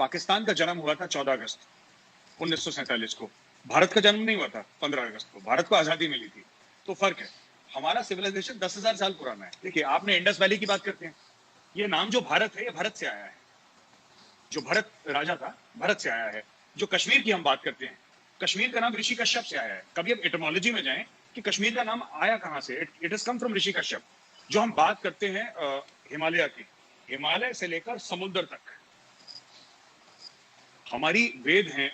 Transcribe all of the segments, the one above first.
पाकिस्तान का जन्म हुआ था 14 अगस्त 1947 को, भारत का जन्म नहीं हुआ था 15 अगस्त को। भारत को आजादी मिली थी, तो फर्क है। हमारा सिविलाइजेशन 10,000 साल पुराना है। देखिए, आपने इंडस वैली की बात करते हैं, ये नाम जो भारत है, ये भारत से आया है। जो भरत राजा था, भारत से आया है। जो कश्मीर की हम बात करते हैं, कश्मीर का नाम ऋषि कश्यप से आया है। कभी अब एटमोलॉजी में जाएं कि कश्मीर का नाम आया कहां से, इट इज कम फ्रॉम ऋषि कश्यप। जो हम बात करते हैं हिमालय की, हिमालय से लेकर समुद्र तक हमारी वेद हैं।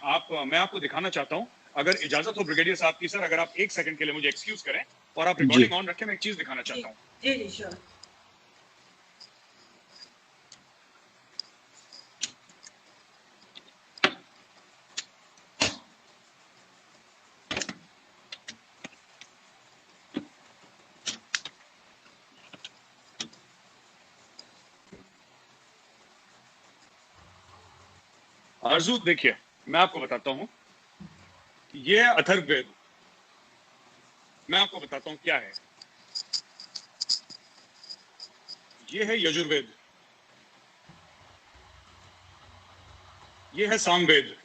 मैं आपको दिखाना चाहता हूं, अगर इजाजत हो ब्रिगेडियर साहब की। सर, अगर आप एक सेकंड के लिए मुझे एक्सक्यूज करें और आप रिकॉर्डिंग ऑन रखें, मैं एक चीज दिखाना चाहता हूं। जी जी श्योर। आरजू, देखिए, मैं आपको बताता हूं, ये है अथर्ववेद। मैं आपको बताता हूं क्या है। ये है यजुर्वेद, ये है सामवेद,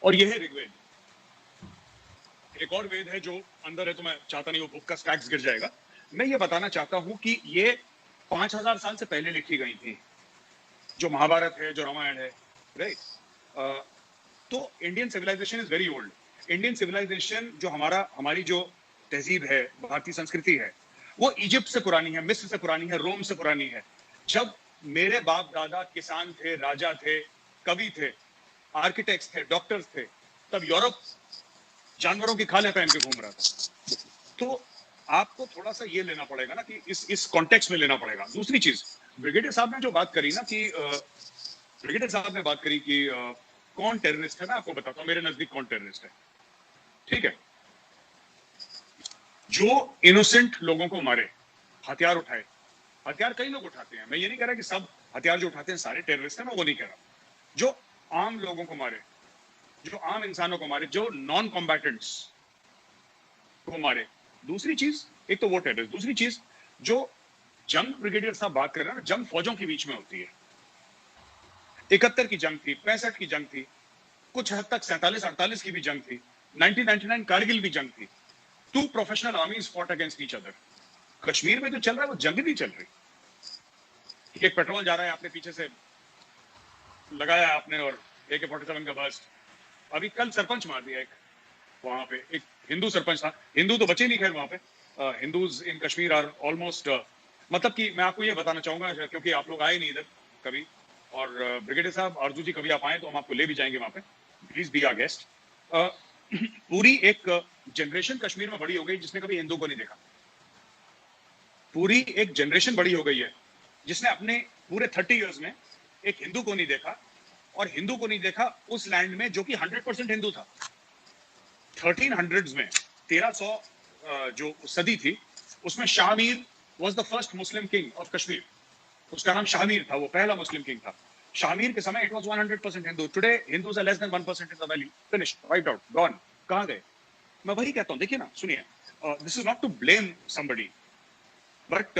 और ये है ऋग्वेद। एक और वेद है जो अंदर है, तो मैं चाहता नहीं वो बुक का स्टैक्स गिर जाएगा। मैं ये बताना चाहता हूं कि ये 5,000 साल से पहले लिखी गई थी। जो महाभारत है, जो रामायण है, राइट। तो Indian civilisation is very old. Indian civilisation जो हमारी जो तहजीब है, भारतीय संस्कृति है, वो इजिप्ट से पुरानी है, मिस्र से पुरानी है, रोम से पुरानी है। जब मेरे बाप दादा किसान थे, राजा थे, कवि थे, आर्किटेक्ट्स थे, डॉक्टर्स थे, तब यूरोप जानवरों की खालें पहन के घूम रहा था। तो आपको थोड़ा सा ये लेना पड़ेगा ना कि इस कॉन्टेक्स्ट में लेना पड़ेगा। दूसरी चीज, ब्रिगेडियर साहब ने जो बात करी ना कि ब्रिगेडियर साहब ने बात करी कि कौन टेररिस्ट है। मैं आपको बताता हूं मेरे नजदीक कौन टेररिस्ट है। ठीक है, जो इनोसेंट लोगों को मारे, हथियार उठाए। हथियार कई लोग उठाते हैं, मैं ये नहीं कह रहा कि सब हथियार जो उठाते हैं सारे टेररिस्ट हैं, मैं वो नहीं कह रहा। जो आम लोगों को मारे, जो आम इंसानों को मारे, जो नॉन कॉम्बैटेंट्स को मारे। दूसरी चीज, एक तो वो टेररिस्ट, दूसरी चीज जो जंग ब्रिगेडियर साहब बात कर रहे हैं ना, जंग फौजों के बीच में होती है। 71 की जंग थी, 65 की जंग थी, कुछ हद तक 47-48 की भी जंग थी, 1999 कारगिल भी जंग थी। Two professional armies fought against each other. Kashmir में जो चल रहा है वो जंग नहीं चल रही। एक पेट्रोल जा रहा है, आपने पीछे से लगाया आपने, और AK-47 का बस्ट। अभी कल सरपंच मार दिया एक, वहां पे एक हिंदू सरपंच था। हिंदू तो बचे नहीं खैर वहां पे। Hindus in Kashmir are almost, मतलब कि मैं आपको ये बताना चाहूंगा, क्योंकि आप लोग आए नहीं इधर कभी, और ब्रिगेडियर साहब, आरजू जी, कभी आप आए तो हम आपको ले भी जाएंगे वहां पे। Please be our guest. पूरी एक जनरेशन कश्मीर में बड़ी हो गई जिसने कभी हिंदू को नहीं देखा। पूरी एक जनरेशन बड़ी हो गई है जिसने अपने पूरे 30 इयर्स में एक हिंदू को नहीं देखा, और हिंदू को नहीं देखा उस लैंड में जो कि 100% हिंदू था। 1300s में, 1300 जो सदी थी, उसमें Shahmir was the first Muslim king of Kashmir. उसका नाम शाहमीर था, वो पहला मुस्लिम किंग था। शाहमीर के समय it was 100% Hindu. Today Hindus are less than 1% in the valley. Finished, wiped out, gone. कहां गए? मैं वही कहता हूं, देखिए ना, सुनिए, this is not to blame somebody, but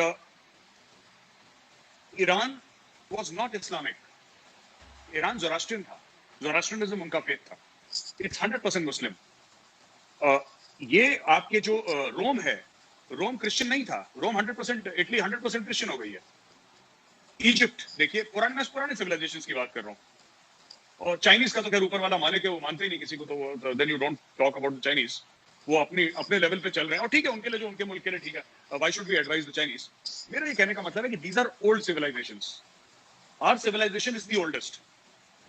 Iran was not Islamic. Iran Zoroastrian था, जोरास्ट्रियनिज्म उनका फेथ था। It's 100% Muslim. ये आपके जो रोम है, रोम क्रिश्चियन नहीं था। रोम 100%, इटली 100% क्रिश्चियन हो गई है। इजिप्ट देखिए, पुराने सिविलाइजेशंस की बात कर रहा हूं। और चाइनीज का तो खैर ऊपर वाला मालिक है, वो मानते ही नहीं किसी को, तो then you don't talk about the Chinese. वो अपने लेवल पे चल रहे हैं, और ठीक है, उनके लिए, जो उनके मुल्क के लिए ठीक है। Why should we advise the Chinese? मेरा ये कहने का मतलब है कि these are old civilizations. Our civilization is the oldest.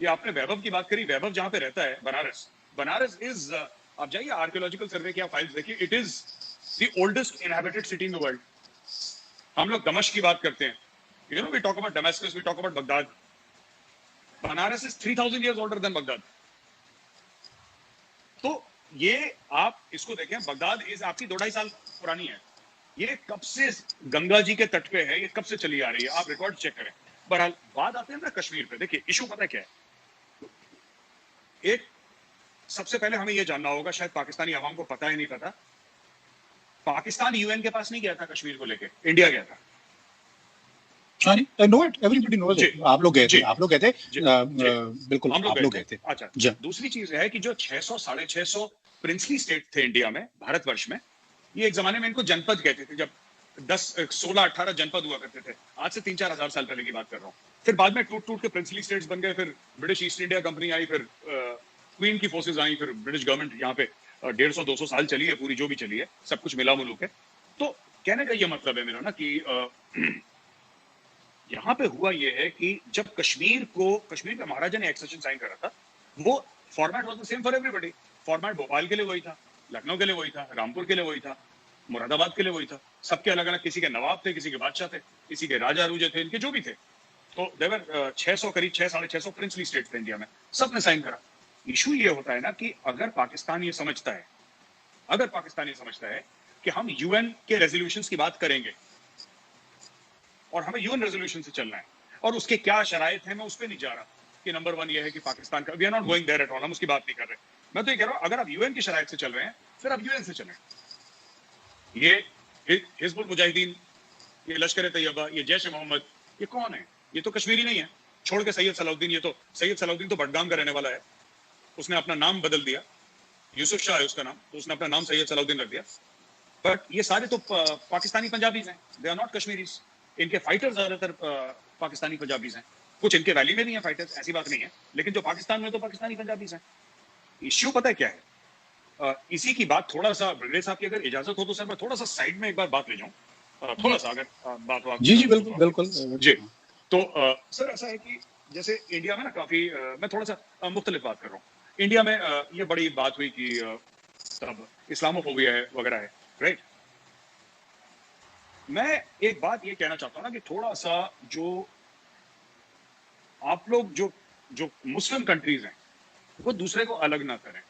ये आपने वैभव की बात करी, वैभव जहां पे रहता है, बनारस, बनारस इज, आप जाइए आर्कियोलॉजिकल सर्वे की आप फाइल्स देखिए, it is the oldest inhabited city in the world. हम लोग दमश्क की बात करते हैं, you know, we talk about Damascus, we talk about Baghdad. Banaras is 3000 years older than Baghdad. तो ये आप इसको देखें, बगदाद इज आपकी 2-2.5 साल पुरानी है। ये कब से गंगा जी के तट पे है, ये कब से चली आ रही है, आप रिकॉर्ड चेक करें। बहरहाल, बात आते हैं ना कश्मीर पे। देखिए, इशू पता क्या है। एक, सबसे पहले हमें यह जानना होगा, शायद पाकिस्तानी आवाम को पता ही नहीं पता, पाकिस्तान UN के पास नहीं गया था कश्मीर को लेके, इंडिया गया था। Know it, everybody knows it. आप लोग गए थे, बिल्कुल आप लोग गए थे। अच्छा, दूसरी चीज है कि जो 600 650 प्रिंसली स्टेट थे इंडिया में, भारतवर्ष में, ये एक जमाने में इनको जनपद कहते थे, जब 10 16 18 जनपद हुआ करते थे। आज से 3-4 हजार साल पहले की बात कर रहा हूँ। फिर बाद में टूट टूट के प्रिंसली स्टेट्स बन गए, फिर ब्रिटिश ईस्ट इंडिया कंपनी आई, फिर क्वीन की फोर्सेज आई, फिर ब्रिटिश गवर्नमेंट यहाँ पे 150-200 साल चली है, पूरी जो भी चली है, सब कुछ मिला मुलूक है। तो कहने का ये मतलब है मेरा ना कि यहाँ पे हुआ ये है कि जब कश्मीर पे महाराजा ने एक्सेशन साइन करा था, वो format was the same for everybody. Format Bhopal के लिए वही था, लखनऊ के लिए वही था, रामपुर के लिए वही था, मुरादाबाद के लिए वही था। सबके अलग अलग, किसी के नवाब थे, किसी के बादशाह थे, किसी के राजा अरूजे थे, इनके जो भी थे। तो देवर 600 करीब 600-650 प्रिंसली स्टेट थे इंडिया में, सबने साइन करा। इशू ये होता है ना कि अगर पाकिस्तान ये समझता है कि हम यूएन के रेजोल्यूशंस की बात करेंगे और हमें यूएन रेजोल्यूशन से चलना है, और उसके क्या शराइत है मैं उस पर नहीं जा रहा कि नंबर 1 ये है कि पाकिस्तान का, we are not going there at all, हम उसकी बात नहीं कर रहे। मैं तो ये कह रहा हूं अगर आप यूएन की शराइत से चल रहे हैं, फिर आप यूएन से चलें। ये हिजबुल मुजाहिदीन, ये लश्कर तैयबा, ये जैश ए मोहम्मद, ये कौन है? ये तो कश्मीरी नहीं है, छोड़ के सैयद सलाउद्दीन। ये तो सैयद सलाउद्दीन तो बडगाम का रहने वाला है, उसने अपना नाम बदल दिया, यूसुफ शाह है उसका नाम, तो उसने अपना नाम सैयद सलाउद्दीन रख दिया। बट ये सारे तो पाकिस्तानी पंजाबीज हैं, दे आर नॉट कश्मीरीज। इनके फाइटर्स ज्यादातर पाकिस्तानी पंजाबीज हैं, कुछ इनके वैली में नहीं है फाइटर्स, ऐसी बात नहीं है, लेकिन जो पाकिस्तान में तो पाकिस्तानी पंजाबीज हैं। इश्यू पता है क्या है? इसी की बात थोड़ा सा, ब्रिगेड साहब की अगर इजाजत हो तो सर मैं थोड़ा सा साइड में एक बार बात ले जाऊं, थोड़ा सा अगर बात हो। जी बिल्कुल बिल्कुल जी। तो सर ऐसा है कि जैसे इंडिया में ना काफी, मैं थोड़ा सा मुख्तलिफ बात कर रहा हूँ। इंडिया में ये बड़ी बात हुई कि तब इस्लामोफोबिया है वगैरह है, राइट। मैं एक बात ये कहना चाहता हूँ ना कि थोड़ा सा जो आप लोग जो मुस्लिम कंट्रीज हैं वो दूसरे को अलग ना करें।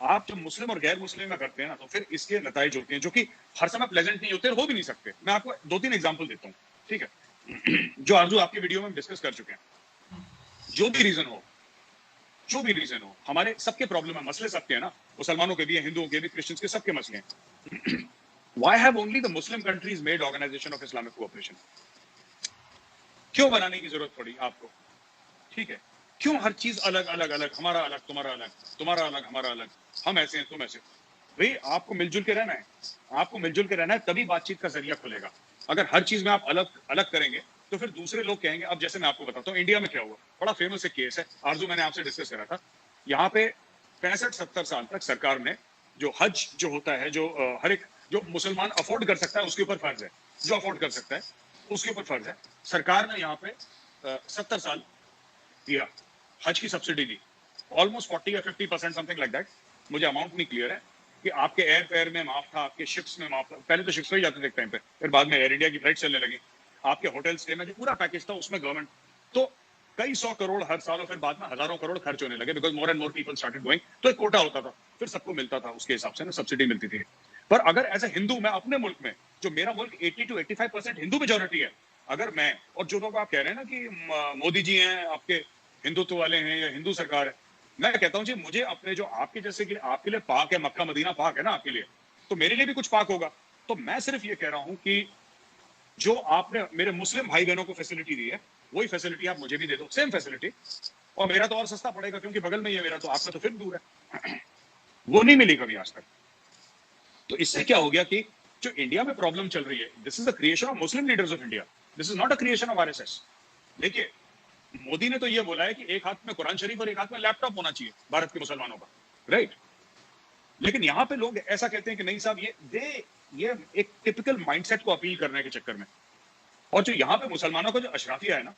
आप जब मुस्लिम और गैर मुस्लिम में करते हैं ना, तो फिर इसके नताइज होते हैं जो कि हर समय प्लेजेंट नहीं होते, हो भी नहीं सकते। मैं आपको 2-3 एग्जांपल देता हूँ, ठीक है, जो आरजू आपकी वीडियो में हम डिस्कस कर चुके हैं। जो भी रीजन हो, हमारे सबके प्रॉब्लम है, मसले सबके हैं ना, मुसलमानों के भी हैं, हिंदुओं के भी, क्रिश्चियंस के, सबके मसले हैं। Why have only the Muslim countries made Organization of Islamic Cooperation? क्यों बनाने की जरूरत पड़ी आपको? ठीक है, क्यों हर चीज अलग अलग अलग, हमारा अलग तुम्हारा अलग, तुम्हारा अलग हमारा अलग, हम ऐसे हैं तुम ऐसे? भाई आपको मिलजुल के रहना है, तभी बातचीत का जरिया खुलेगा। अगर हर चीज में आप अलग अलग करेंगे तो फिर दूसरे लोग कहेंगे। अब जैसे मैं आपको बताता हूँ इंडिया में क्या हुआ, बड़ा फेमस एक केस है आरजू, मैंने आपसे डिस्कस करा था। यहाँ पे 65-70 साल तक सरकार ने जो हज जो होता है, जो हर एक जो मुसलमान अफोर्ड कर सकता है उसके ऊपर फर्ज है, जो अफोर्ड कर सकता है उसके ऊपर फर्ज है। सरकार ने यहाँ पे 70 साल दिया, हज की सब्सिडी दी, ऑलमोस्ट 40 या 50% समथिंग लाइक दैट, मुझे अमाउंट नहीं क्लियर है। कि आपके एयर फेयर में माफ था, आपके शिप्स में माफ था, पहले तो शिप्स में ही जाते थे एक टाइम पे, फिर बाद में एयर इंडिया की फ्लाइट चलने लगी। आपके होटल स्टे में जो पूरा पैकेज था उसमें गवर्नमेंट, तो कई 100 करोड़ हर साल, और फिर बाद में हजारों करोड़ खर्च होने लगे, because more and more people started going. तो एक कोटा होता था, फिर सबको मिलता था, उसके हिसाब से ना सब्सिडी मिलती थी। पर अगर एज ए हिंदू, मैं अपने मुल्क में, जो मेरा मुल्क 80-85% हिंदू मेजोरिटी है, अगर मैं, और जो लोग आप कह रहे हैं ना कि मोदी जी हैं आपके हिंदुत्व वाले हैं या हिंदू सरकार है, मैं कहता हूं जी मुझे अपने जो आपके जैसे कि आपके लिए पाक है, मक्का मदीना पाक है ना आपके लिए, तो मेरे लिए भी कुछ पाक होगा। तो मैं सिर्फ ये कह रहा हूं कि जो आपने मेरे मुस्लिम भाई बहनों को फैसिलिटी दी है, वही फैसिलिटी आप मुझे भी दे दो, सेम फैसिलिटी, और मेरा तो और सस्ता पड़ेगा क्योंकि बगल में ही है मेरा, तो आपका तो फिर दूर है। वो नहीं मिली कभी आज तक। तो इससे क्या हो गया कि जो इंडिया में प्रॉब्लम चल रही है, this is the creation of Muslim leaders of India, this is not a creation of RSS. देखिए मोदी ने तो ये बोला है कि एक हाथ में कुरान शरीफ और एक हाथ में लैपटॉप होना चाहिए भारत के मुसलमानों का, राइट। लेकिन यहां पे लोग ऐसा कहते हैं कि नहीं साहब, ये एक टिपिकल माइंडसेट को अपील करने के चक्कर में, और जो यहां पे मुसलमानों का जो अशराफिया है ना,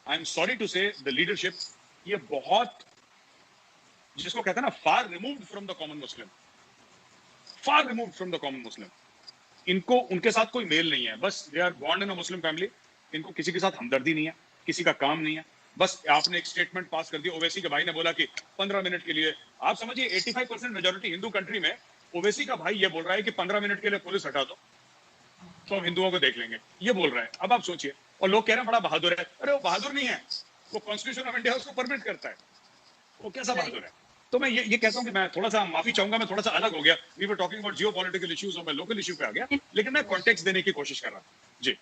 I am sorry to say the leadership, ये बहुत, जिसको कहते हैं ना, far removed from the common Muslim, far removed from the common Muslim. इनको उनके साथ कोई मेल नहीं है, बस they are born in a Muslim family, इनको किसी के साथ हमदर्दी नहीं है, किसी का काम नहीं है। बस आपने एक स्टेटमेंट पास कर दिया, ओवैसी के भाई ने बोला कि 15 मिनट के लिए, आप समझिए 85% मेजोरिटी हिंदू कंट्री में, ओवैसी का भाई ये बोल रहा है कि 15 मिनट के लिए पुलिस हटा दो तो हम हिंदुओं को देख लेंगे, ये बोल रहा है। अब आप सोचिए, और लोग कह रहे हैं बड़ा बहादुर है। अरे वो बहादुर नहीं है, वो कॉन्स्टिट्यूशन ऑफ इंडिया उसको परमिट करता है, वो कैसा बहादुर है? तो मैं ये कहता हूं कि मैं थोड़ा सा माफी चाहूंगा, मैं थोड़ा सा अलग हो गया, we were talking about geopolitical issues और मैं लोकल इश्यू पे आ गया, लेकिन मैं कॉन्टेक्स्ट देने की कोशिश कर रहा था जी।